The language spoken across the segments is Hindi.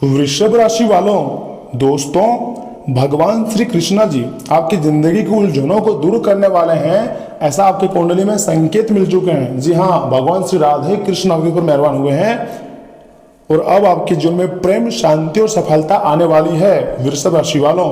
वृषभ राशि वालों, दोस्तों, भगवान श्री कृष्णा जी आपकी जिंदगी की उलझनों को दूर करने वाले हैं, ऐसा आपकी कुंडली में संकेत मिल चुके हैं। जी हाँ, भगवान श्री राधे कृष्ण आपके ऊपर मेहरबान हुए हैं और अब आपके जीवन में प्रेम, शांति और सफलता आने वाली है। वृषभ राशि वालों,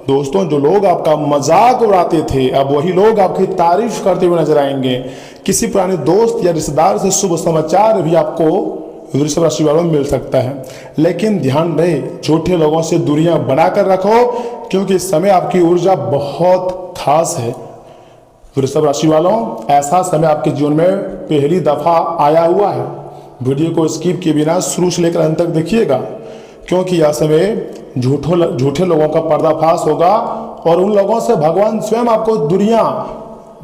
दोस्तों, जो लोग आपका मजाक उड़ाते थे, अब वही लोग आपकी तारीफ करते हुए नजर आएंगे। किसी पुराने दोस्त या रिश्तेदार से शुभ समाचार भी आपको वृषभ राशि वालों में मिल सकता है, लेकिन ध्यान रहे, झूठे लोगों से दूरियां बनाकर रखो, क्योंकि इस समय आपकी ऊर्जा बहुत खास है। वृषभ राशि वालों, ऐसा समय आपके जीवन में पहली दफा आया हुआ है। वीडियो को स्किप किए बिना शुरू से लेकर अंत तक देखिएगा, क्योंकि यह समय झूठे लोगों का पर्दाफाश होगा और उन लोगों से भगवान स्वयं आपको दूरियां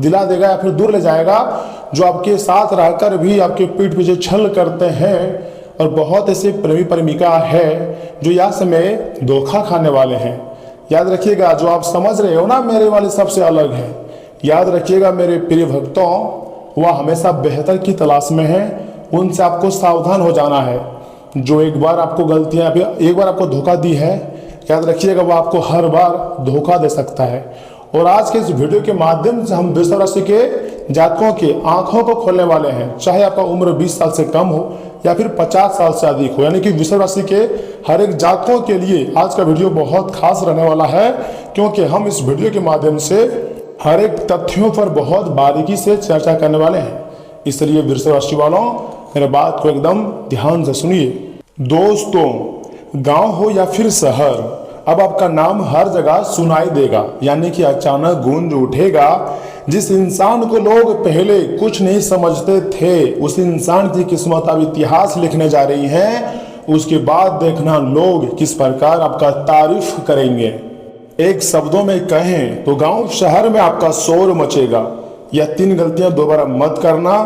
दिला देगा या फिर दूर ले जाएगा, जो आपके साथ रहकर भी आपके पीठ पीछे छल करते हैं। और बहुत ऐसे प्रेमी प्रेमिका है जो यह समय धोखा खाने वाले हैं। याद रखिएगा, जो आप समझ रहे हो ना मेरे वाले सबसे अलग है, याद रखिएगा मेरे प्रिय भक्तों, वह हमेशा बेहतर की तलाश में है। उनसे आपको सावधान हो जाना है। जो एक बार आपको गलतियां, एक बार आपको धोखा दी है, याद रखिएगा वह आपको हर बार धोखा दे सकता है। और आज के इस वीडियो के माध्यम से हम वृषभ राशि के जातकों की आंखों को खोलने वाले हैं, चाहे आपका उम्र 20 साल से कम हो या फिर 50 साल से अधिक हो। यानी कि वृषभ राशि के हर एक जातकों के लिए आज का वीडियो बहुत खास रहने वाला है, क्योंकि हम इस वीडियो के माध्यम से हर एक तथ्यों पर बहुत बारीकी से चर्चा करने वाले हैं। इसलिए वृषभ राशि वालों, मेरे बात को एकदम ध्यान से सुनिए। दोस्तों, गांव हो या फिर शहर, अब आपका नाम हर जगह सुनाई देगा, यानी कि अचानक गूंज उठेगा। जिस इंसान को लोग पहले कुछ नहीं समझते थे, उस इंसान की किस्मत अब इतिहास लिखने जा रही है। उसके बाद देखना लोग किस प्रकार आपका तारीफ करेंगे। एक शब्दों में कहें तो गांव शहर में आपका शोर मचेगा। यह 3 गलतियां दोबारा मत करना,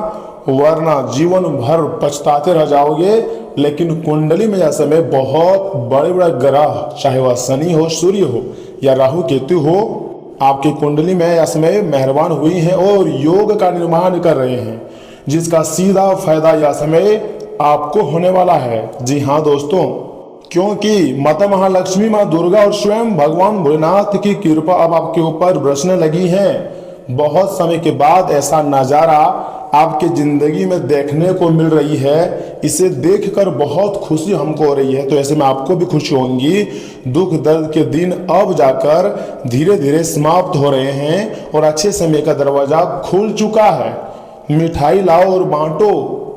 वरना जीवन भर पछताते रह जाओगे। लेकिन कुंडली में यह समय बहुत बड़े बड़े ग्रह, चाहे वह शनि हो, सूर्य हो या राहु केतु हो, आपकी कुंडली में यह समय मेहरबान हुई हैं और योग का निर्माण कर रहे हैं, जिसका सीधा फायदा यह समय आपको होने वाला है। जी हाँ दोस्तों, क्योंकि माता महालक्ष्मी, माँ दुर्गा और स्वयं भगवान भोलेनाथ की कृपा अब आपके ऊपर बरसने लगी है। बहुत समय के बाद ऐसा नजारा आपके जिंदगी में देखने को मिल रही है। इसे देखकर बहुत खुशी हमको हो रही है, तो ऐसे में आपको भी खुशी होंगी। दुख दर्द के दिन अब जाकर धीरे धीरे समाप्त हो रहे हैं और अच्छे समय का दरवाजा खुल चुका है। मिठाई लाओ और बांटो।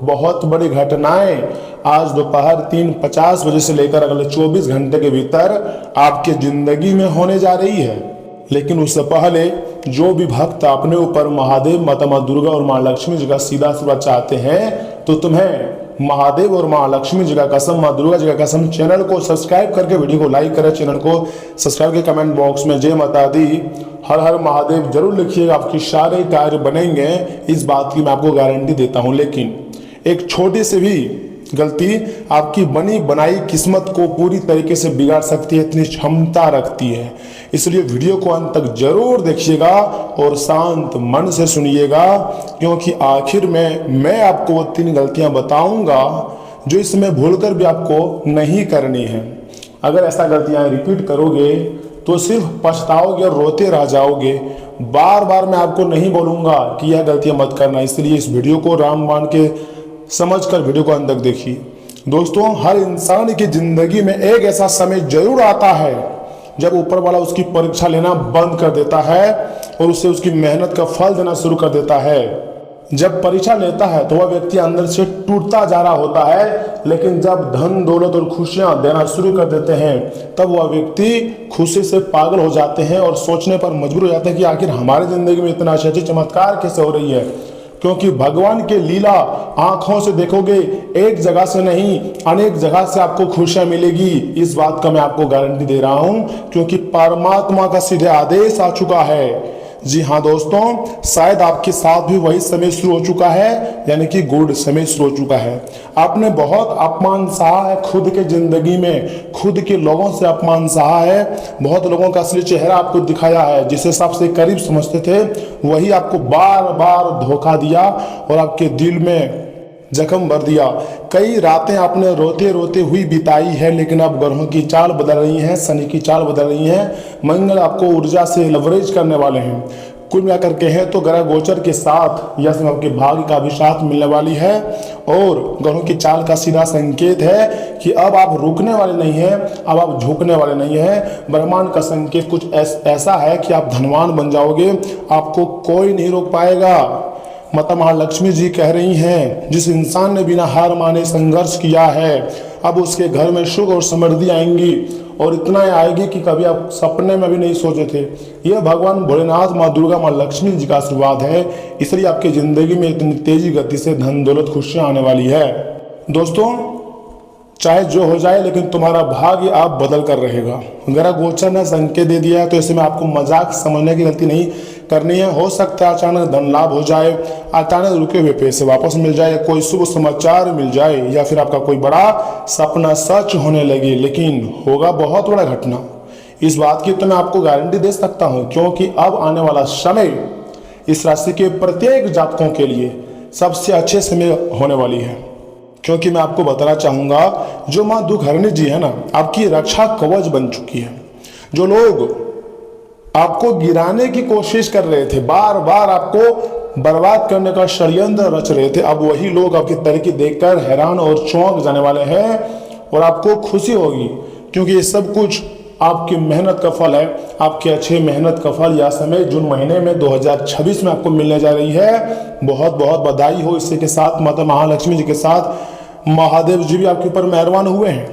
बहुत बड़ी घटनाएं आज दोपहर 3:50 बजे से लेकर अगले 24 घंटे के भीतर आपके जिंदगी में होने जा रही है। लेकिन उससे पहले जो भी भक्त अपने ऊपर महादेव, माता माँ दुर्गा और माँ लक्ष्मी जी का सीधा आशीर्वाद चाहते हैं, तो तुम्हें महादेव और माँ लक्ष्मी जी का कसम, माँ दुर्गा जी का कसम, चैनल को सब्सक्राइब करके वीडियो को लाइक करें, चैनल को सब्सक्राइब के कमेंट बॉक्स में जय माता दी, हर हर महादेव जरूर लिखिएगा। आपकी सारे कार्य बनेंगे, इस बात की मैं आपको गारंटी देता हूँ। लेकिन एक छोटी सी भी गलती आपकी बनी बनाई किस्मत को पूरी तरीके से बिगाड़ सकती है, इतनी क्षमता रखती है। इसलिए वीडियो को अंत तक जरूर देखिएगा और शांत मन से सुनिएगा, क्योंकि आखिर में मैं आपको वो 3 गलतियां बताऊंगा जो इसमें भूलकर भी आपको नहीं करनी है। अगर ऐसा गलतियां रिपीट करोगे तो सिर्फ पछताओगे और रोते रह जाओगे। बार बार मैं आपको नहीं बोलूंगा कि यह गलतियां मत करना, इसलिए इस वीडियो को राम मान के समझकर वीडियो को अंत तक देखिए। दोस्तों, हर इंसान की जिंदगी में एक ऐसा समय जरूर आता है जब ऊपर वाला उसकी परीक्षा लेना बंद कर देता है और उसे उसकी मेहनत का फल देना शुरू कर देता है। जब परीक्षा लेता है तो वह व्यक्ति अंदर से टूटता जा रहा होता है, लेकिन जब धन दौलत और खुशियां देना शुरू कर देते हैं तब वह व्यक्ति खुशी से पागल हो जाते हैं और सोचने पर मजबूर हो जाते हैं कि आखिर हमारी जिंदगी में इतना अच्छी चमत्कार कैसे हो रही है। क्योंकि भगवान के लीला आंखों से देखोगे, एक जगह से नहीं अनेक जगह से आपको खुशियां मिलेगी। इस बात का मैं आपको गारंटी दे रहा हूं, क्योंकि परमात्मा का सीधे आदेश आ चुका है। जी हाँ दोस्तों, शायद आपके साथ भी वही समय शुरू हो चुका है, यानी कि गुड समय शुरू हो चुका है। आपने बहुत अपमान सहा है खुद के जिंदगी में, खुद के लोगों से अपमान सहा है। बहुत लोगों का असली चेहरा आपको दिखाया है, जिसे सबसे करीब समझते थे वही आपको बार बार धोखा दिया और आपके दिल में जख्म भर दिया। कई रातें आपने रोते रोते हुई बिताई है, लेकिन अब ग्रहों की चाल बदल रही है, शनि की चाल बदल रही है, मंगल आपको ऊर्जा से लवरेज करने वाले हैं। कुल मिलाकर कहें तो ग्रह गोचर के साथ यह समय आपके भाग्य का भी साथ मिलने वाली है, और ग्रहों की चाल का सीधा संकेत है कि अब आप रुकने वाले नहीं हैं, अब आप झुकने वाले नहीं हैं। ब्रह्मांड का संकेत कुछ ऐसा है कि आप धनवान बन जाओगे, आपको कोई नहीं रोक पाएगा। माता महालक्ष्मी जी कह रही हैं, जिस इंसान ने बिना हार माने संघर्ष किया है, अब उसके घर में सुख और समृद्धि आएंगी, और इतना आएगी कि कभी आप सपने में भी नहीं सोचे थे। यह भगवान भोलेनाथ, माँ दुर्गा, माँ लक्ष्मी जी का आशीर्वाद है। इसलिए आपकी जिंदगी में इतनी तेजी गति से धन दौलत खुशियां आने वाली है। दोस्तों, चाहे जो हो जाए, लेकिन तुम्हारा भाग्य आप बदल कर रहेगा। ग्रह गोचर ने संकेत दे दिया है, तो इसमें आपको मजाक समझने की गलती नहीं करनी है। हो सकता है अचानक धन लाभ हो जाए, अचानक रुके हुए पैसे वापस मिल जाए, कोई शुभ समाचार मिल जाए, या फिर आपका कोई बड़ा सपना सच होने लगे, लेकिन होगा बहुत बड़ा घटना। इस बात की तो मैं आपको गारंटी दे सकता हूँ, क्योंकि अब आने वाला समय इस राशि के प्रत्येक जातकों के लिए सबसे अच्छे समय होने वाली है। क्योंकि मैं आपको बताना चाहूँगा, जो माँ दुखहरणी जी है ना, आपकी रक्षा कवच बन चुकी है। जो लोग आपको गिराने की कोशिश कर रहे थे, बार बार आपको बर्बाद करने का षड्यंत्र रच रहे थे, अब वही लोग आपकी तरक्की देखकर हैरान और चौंक जाने वाले हैं, और आपको खुशी होगी, क्योंकि ये सब कुछ आपकी मेहनत का फल है। आपके अच्छे मेहनत का फल यह समय जून महीने में 2026 में आपको मिलने जा रही है। बहुत बहुत बधाई हो। इसी के साथ माता महालक्ष्मी जी के साथ महादेव जी भी आपके ऊपर मेहरबान हुए हैं।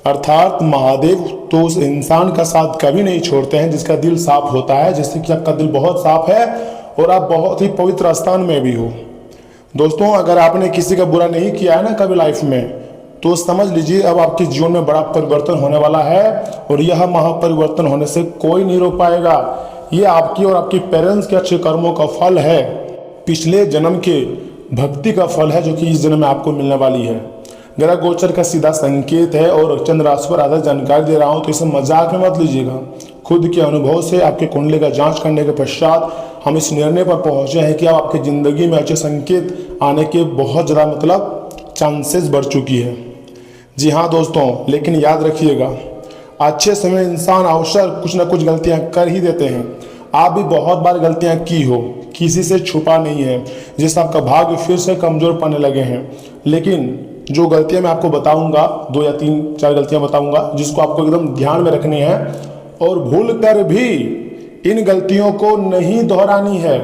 अर्थात महादेव तो उस इंसान का साथ कभी नहीं छोड़ते हैं जिसका दिल साफ होता है, जैसे कि आपका दिल बहुत साफ है और आप बहुत ही पवित्र स्थान में भी हो। दोस्तों, अगर आपने किसी का बुरा नहीं किया है ना कभी लाइफ में, तो समझ लीजिए अब आपके जीवन में बड़ा परिवर्तन होने वाला है, और यह महापरिवर्तन होने से कोई नहीं रोक पाएगा। ये आपकी और आपके पेरेंट्स के अच्छे कर्मों का फल है, पिछले जन्म के भक्ति का फल है, जो कि इस जन्म में आपको मिलने वाली है। ग्रह गोचर का सीधा संकेत है, और चंद्र राशि पर आधारित जानकारी दे रहा हूं, तो इसे मजाक में मत लीजिएगा। खुद के अनुभव से आपके कुंडली का जांच करने के पश्चात हम इस निर्णय पर पहुंचे हैं कि अब आपकी जिंदगी में अच्छे संकेत आने के बहुत ज़्यादा चांसेस बढ़ चुकी है। जी हाँ दोस्तों, लेकिन याद रखिएगा, अच्छे समय इंसान अवसर कुछ ना कुछ गलतियां कर ही देते हैं। आप भी बहुत बार गलतियां की हो, किसी से छुपा नहीं है, जिससे आपका भाग्य फिर से कमजोर पड़ने लगे हैं। लेकिन जो गलतियां मैं आपको बताऊंगा, 2 या 3 4 गलतियां बताऊंगा, जिसको आपको एकदम ध्यान में रखनी है, और भूल कर भी इन गलतियों को नहीं दोहरानी है।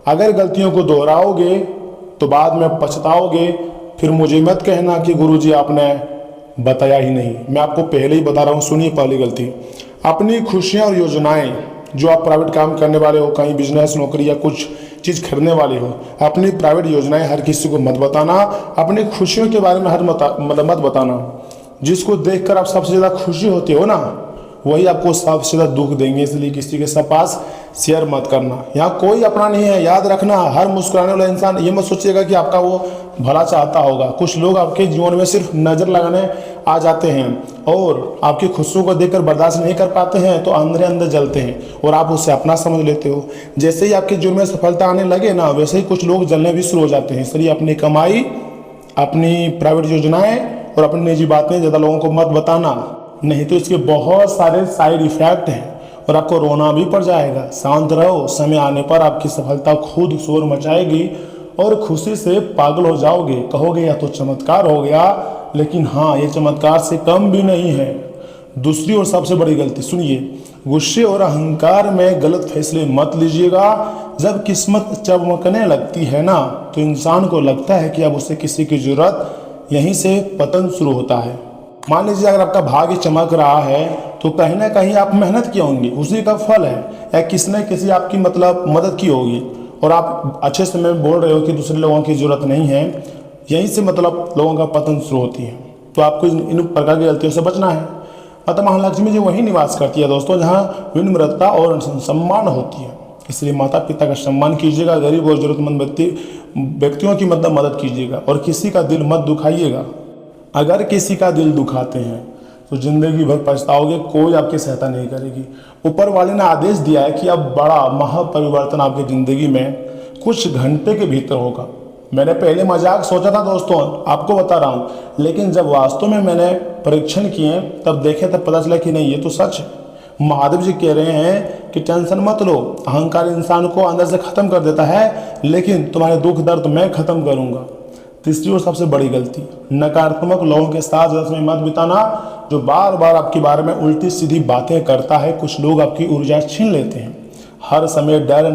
अगर गलतियों को दोहराओगे तो बाद में पछताओगे। फिर मुझे मत कहना कि गुरुजी आपने बताया ही नहीं। मैं आपको पहले ही बता रहा हूँ, सुनिए पहली गलती। अपनी खुशियाँ और योजनाएं, जो आप प्राइवेट काम करने वाले हो, कहीं बिजनेस, नौकरी या कुछ चीज़ खरीदने वाले हो, अपनी प्राइवेट योजनाएं हर किसी को मत बताना। अपनी खुशियों के बारे में मत बताना। जिसको देखकर आप सबसे ज़्यादा खुशी होती हो ना, वही आपको सबसे ज़्यादा दुख देंगे। इसलिए किसी के सब पास शेयर मत करना। यहाँ कोई अपना नहीं है, याद रखना। हर मुस्कुराने वाला इंसान ये मत सोचिएगा कि आपका वो भला चाहता होगा। कुछ लोग आपके जीवन में सिर्फ नज़र लगाने आ जाते हैं, और आपकी खुशियों को देखकर बर्दाश्त नहीं कर पाते हैं, तो अंदर अंदर जलते हैं, और आप उसे अपना समझ लेते हो। जैसे ही आपके जीवन में सफलता आने लगे ना, वैसे ही कुछ लोग जलने भी शुरू हो जाते हैं। इसलिए अपनी कमाई, अपनी प्राइवेट योजनाएं और अपनी निजी बातें ज़्यादा लोगों को मत बताना, नहीं तो इसके बहुत सारे साइड इफेक्ट हैं, और आपको रोना भी पड़ जाएगा। शांत रहो, समय आने पर आपकी सफलता खुद शोर मचाएगी, और खुशी से पागल हो जाओगे। कहोगे यह तो चमत्कार हो गया, लेकिन हाँ, ये चमत्कार से कम भी नहीं है। दूसरी और सबसे बड़ी गलती सुनिए, गुस्से और अहंकार में गलत फैसले मत लीजिएगा। जब किस्मत चमकने लगती है ना, तो इंसान को लगता है कि अब उसे किसी की जरूरत, यहीं से पतन शुरू होता है। मान लीजिए अगर आपका भाग्य चमक रहा है, तो कहीं ना कहीं आप मेहनत किए होंगे, उसी का फल है, या किसी न किसी आपकी मदद की होगी, और आप अच्छे समय में बोल रहे हो कि दूसरे लोगों की जरूरत नहीं है, यहीं से लोगों का पतन शुरू होती है। तो आपको इन प्रकार की गलतियों से बचना है। माता महालक्ष्मी जी वहीं निवास करती है दोस्तों, जहाँ विनम्रता और सम्मान होती है। इसलिए माता पिता का सम्मान कीजिएगा, गरीब और जरूरतमंद व्यक्तियों की मदद कीजिएगा, और किसी का दिल मत दुखाइएगा। अगर किसी का दिल दुखाते हैं तो जिंदगी भर पछताओगे, कोई आपकी सहायता नहीं करेगी। ऊपर वाले ने आदेश दिया है कि अब बड़ा महापरिवर्तन आपकी ज़िंदगी में कुछ घंटे के भीतर होगा। मैंने पहले मजाक सोचा था दोस्तों, आपको बता रहा हूँ, लेकिन जब वास्तव में मैंने परीक्षण किए तब देखे तब पता चला कि नहीं, ये तो सच है। महादेव जी कह रहे हैं कि टेंशन मत लो, अहंकार इंसान को अंदर से खत्म कर देता है, लेकिन तुम्हारे दुख दर्द मैं खत्म करूंगा। तीसरी और सबसे बड़ी गलती, नकारात्मक लोगों के साथ ज़्यादा समय मत बिताना, जो बार बार आपके बारे में उल्टी सीधी बातें करता है। कुछ लोग आपकी ऊर्जा छीन लेते हैं। हर समय डर,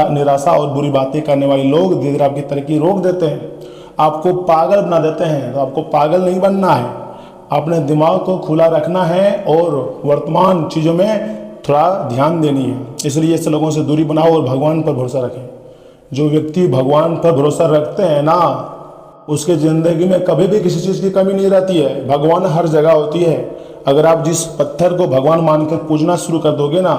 निराशा और बुरी बातें करने वाले लोग धीरे धीरे आपकी तरक्की रोक देते हैं, आपको पागल बना देते हैं। तो आपको पागल नहीं बनना है, अपने दिमाग को खुला रखना है और वर्तमान चीज़ों में थोड़ा ध्यान देनी है। इसलिए ऐसे लोगों से दूरी बनाओ और भगवान पर भरोसा रखें। जो व्यक्ति भगवान पर भरोसा रखते हैं ना, उसके ज़िंदगी में कभी भी किसी चीज़ की कमी नहीं रहती है। भगवान हर जगह होती है। अगर आप जिस पत्थर को भगवान मानकर पूजना शुरू कर दोगे ना,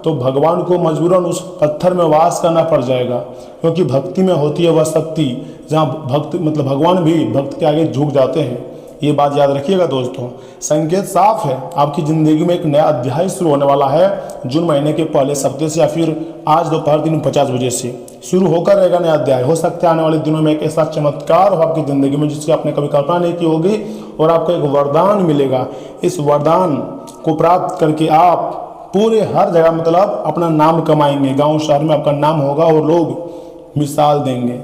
तो भगवान को मजबूरन उस पत्थर में वास करना पड़ जाएगा, क्योंकि भक्ति में होती है वह शक्ति जहाँ भक्त मतलब भगवान भी भक्त के आगे झुक जाते हैं। ये बात याद रखिएगा दोस्तों। संकेत साफ है, आपकी ज़िंदगी में एक नया अध्याय शुरू होने वाला है। जून महीने के पहले सप्ताह से या फिर आज दोपहर 3:50 बजे से शुरू होकर रहेगा नया अध्याय। हो सकता है आने वाले दिनों में एक ऐसा चमत्कार हो आपकी ज़िंदगी में जिसकी आपने कभी कल्पना नहीं की होगी, और आपको एक वरदान मिलेगा। इस वरदान को प्राप्त करके आप पूरे हर जगह मतलब अपना नाम कमाएंगे। गांव शहर में आपका नाम होगा और लोग मिसाल देंगे।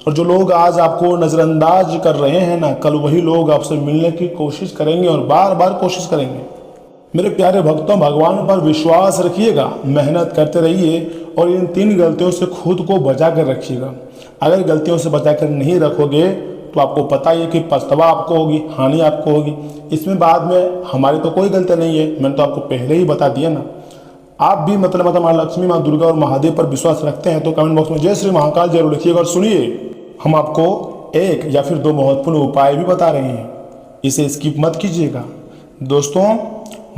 और जो लोग आज आपको नज़रअंदाज कर रहे हैं ना, कल वही लोग आपसे मिलने की कोशिश करेंगे और बार बार कोशिश करेंगे। मेरे प्यारे भक्तों, भगवान पर विश्वास रखिएगा, मेहनत करते रहिए और इन 3 गलतियों से खुद को बचा कर रखिएगा। अगर गलतियों से बचा कर नहीं रखोगे तो आपको पता ही है कि पछतावा आपको होगी, हानि आपको होगी। इसमें बाद में हमारी तो कोई गलती नहीं है, मैंने तो आपको पहले ही बता दिया ना। आप भी मतलब माँ लक्ष्मी, माँ दुर्गा और महादेव पर विश्वास रखते हैं तो कमेंट बॉक्स में जय श्री महाकाल जरूर लिखिएगा। और सुनिए, हम आपको 1 या फिर 2 महत्वपूर्ण उपाय भी बता रहे हैं, इसे स्किप मत कीजिएगा। दोस्तों,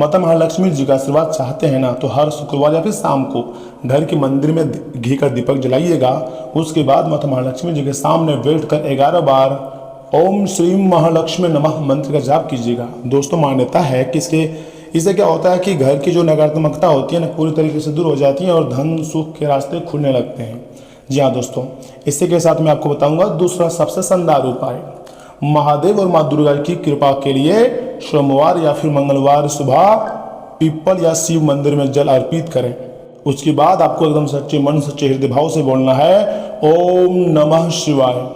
माता महालक्ष्मी जी का आशीर्वाद चाहते हैं ना, तो हर शुक्रवार या फिर शाम को घर के मंदिर में घी का दीपक जलाइएगा। उसके बाद माता महालक्ष्मी जी के सामने बैठकर 11 बार ओम श्री महालक्ष्मी नमः मंत्र का जाप कीजिएगा। दोस्तों, मान्यता है कि इससे क्या होता है कि घर की जो नकारात्मकता होती है ना, पूरी तरीके से दूर हो जाती है और धन सुख के रास्ते खुलने लगते हैं। जी हाँ दोस्तों, इसी के साथ मैं आपको बताऊंगा दूसरा सबसे शानदार उपाय। महादेव और माँ दुर्गा की कृपा के लिए सोमवार या फिर मंगलवार सुबह पीपल या शिव मंदिर में जल अर्पित करें। उसके बाद आपको एकदम सच्चे मन, सच्चे हृदय भाव से बोलना है ओम नमः शिवाय,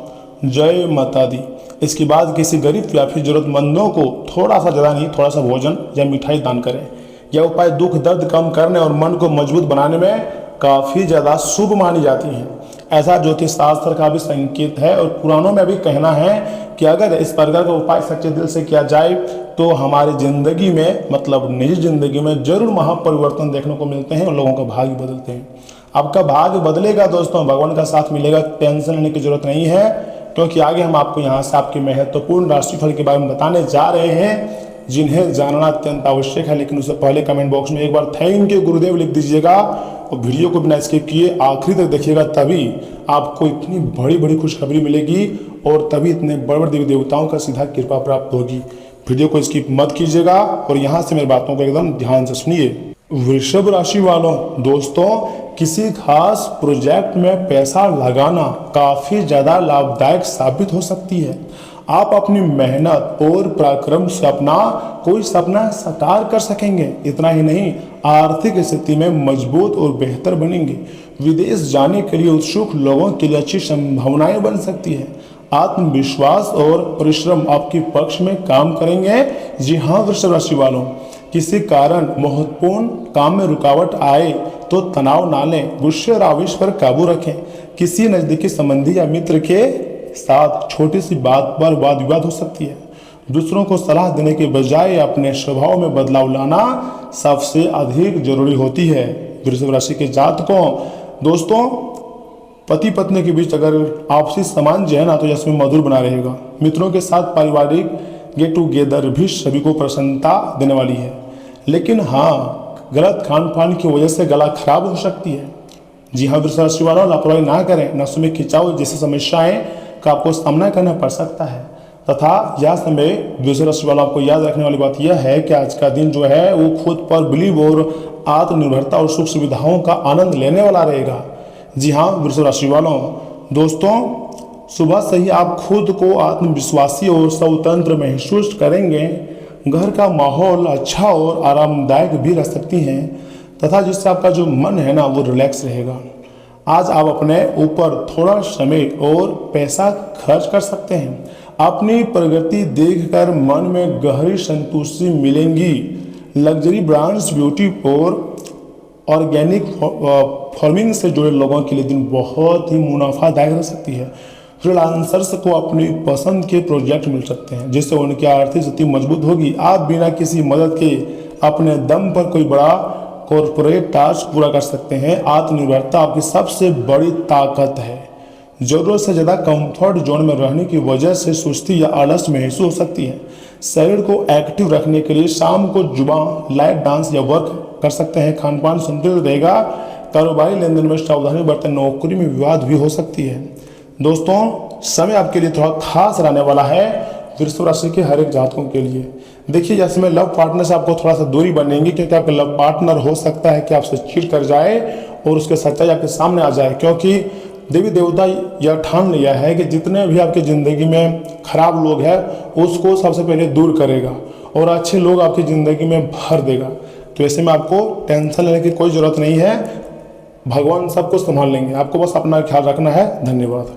जय माता दी। इसके बाद किसी गरीब या फिर जरूरतमंदों को थोड़ा सा, ज़्यादा नहीं, थोड़ा सा भोजन या मिठाई दान करें। यह उपाय दुख दर्द कम करने और मन को मजबूत बनाने में काफ़ी ज़्यादा शुभ मानी जाती हैं। ऐसा ज्योतिष शास्त्र का भी संकेत है और पुराणों में भी कहना है कि अगर इस प्रकार का उपाय सच्चे दिल से किया जाए तो हमारी ज़िंदगी में मतलब निजी ज़िंदगी में जरूर महापरिवर्तन देखने को मिलते हैं और लोगों का भाग्य बदलते हैं। आपका भाग्य बदलेगा दोस्तों, भगवान का साथ मिलेगा, टेंशन लेने की जरूरत नहीं है, क्योंकि आगे हम आपको यहाँ से आपके महत्वपूर्ण राशिफल के बारे में बताने जा रहे हैं, जिन्हें जानना अत्यंत आवश्यक है। लेकिन उससे पहले कमेंट बॉक्स में एक बार थैंक यू गुरुदेव लिख दीजिएगा और वीडियो को बिना स्किप किए आखिरी तक देखिएगा, तभी आपको इतनी बड़ी बड़ी खुशखबरी मिलेगी और तभी इतने बड़े बड़े देवी देवताओं का सीधा कृपा प्राप्त होगी। वीडियो को स्किप मत कीजिएगा और यहाँ से मेरी बातों को एकदम ध्यान से सुनिए। वृषभ राशि वालों, दोस्तों, किसी खास प्रोजेक्ट में पैसा लगाना काफ़ी ज़्यादा लाभदायक साबित हो सकती है। आप अपनी मेहनत और पराक्रम से अपना कोई सपना साकार कर सकेंगे। इतना ही नहीं, आर्थिक स्थिति में मजबूत और बेहतर बनेंगे। विदेश जाने के लिए उत्सुक लोगों के लिए अच्छी संभावनाएं बन सकती है। आत्मविश्वास और परिश्रम आपके पक्ष में काम करेंगे। जी हाँ वृषभ राशि वालों, किसी कारण महत्वपूर्ण काम में रुकावट आए तो तनाव ना लें, गुस्से और आवेश पर काबू रखें। किसी नज़दीकी संबंधी या मित्र के साथ छोटी सी बात पर वाद विवाद हो सकती है। दूसरों को सलाह देने के बजाय अपने स्वभाव में बदलाव लाना सबसे अधिक जरूरी होती है। वृषभ राशि के जातकों, दोस्तों, पति पत्नी के बीच अगर आपसी सामंजस्य है ना, तो इसमें मधुर बना रहेगा। मित्रों के साथ पारिवारिक गेट टुगेदर भी सभी को प्रसन्नता देने वाली है। लेकिन हाँ, गलत खान पान की वजह से गला खराब हो सकती है। जी हाँ वृषभ राशि वालों, लापरवाही ना करें, नसों में खिंचाव जैसी समस्याएं का आपको सामना करना पड़ सकता है। तथा यह समय वृषभ राशि वालों, आपको याद रखने वाली बात यह है कि आज का दिन जो है वो खुद पर बिलीव और आत्मनिर्भरता और सुख सुविधाओं का आनंद लेने वाला रहेगा। जी हाँ वृषभ राशि वालों, दोस्तों, सुबह से ही आप खुद को आत्मविश्वासी और स्वतंत्र महसूस करेंगे। घर का माहौल अच्छा और आरामदायक भी रह सकती हैं तथा जिससे आपका जो मन है ना वो रिलैक्स रहेगा। आज आप अपने ऊपर थोड़ा समय और पैसा खर्च कर सकते हैं। अपनी प्रगति देखकर मन में गहरी संतुष्टि मिलेंगी। लग्जरी ब्रांड्स, ब्यूटी और ऑर्गेनिक फार्मिंग से जुड़े लोगों के लिए दिन बहुत ही मुनाफादायक रह सकती है। फ्रीलांसर्स को अपनी पसंद के प्रोजेक्ट मिल सकते हैं जिससे उनकी आर्थिक स्थिति मजबूत होगी। आप बिना किसी मदद के अपने दम पर कोई बड़ा कॉरपोरेट टास्क पूरा कर सकते हैं। आत्मनिर्भरता आपकी सबसे बड़ी ताकत है। जरूरत से ज़्यादा कंफर्ट जोन में रहने की वजह से सुस्ती या आलस महसूस हो सकती है। शरीर को एक्टिव रखने के लिए शाम को जुबान, लाइट डांस या वर्क कर सकते हैं। खान पान संतुलित रहेगा। कारोबारी लेन देन में सावधानी बरतें। नौकरी में विवाद भी हो सकती है। दोस्तों, समय आपके लिए थोड़ा खास रहने वाला है वृषभ राशि के हर एक जातकों के लिए। देखिए, जैसे में लव पार्टनर से आपको थोड़ा सा दूरी बनेगी क्योंकि आपका लव पार्टनर हो सकता है कि आपसे चीट कर जाए और उसके सच्चाई आपके सामने आ जाए, क्योंकि देवी देवता यह ठान लिया है कि जितने भी आपकी ज़िंदगी में खराब लोग हैं उसको सबसे पहले दूर करेगा और अच्छे लोग आपकी ज़िंदगी में भर देगा। तो ऐसे में आपको टेंशन लेने की कोई ज़रूरत नहीं है। भगवान सब कुछ संभाल लेंगे। आपको बस अपना ख्याल रखना है। धन्यवाद।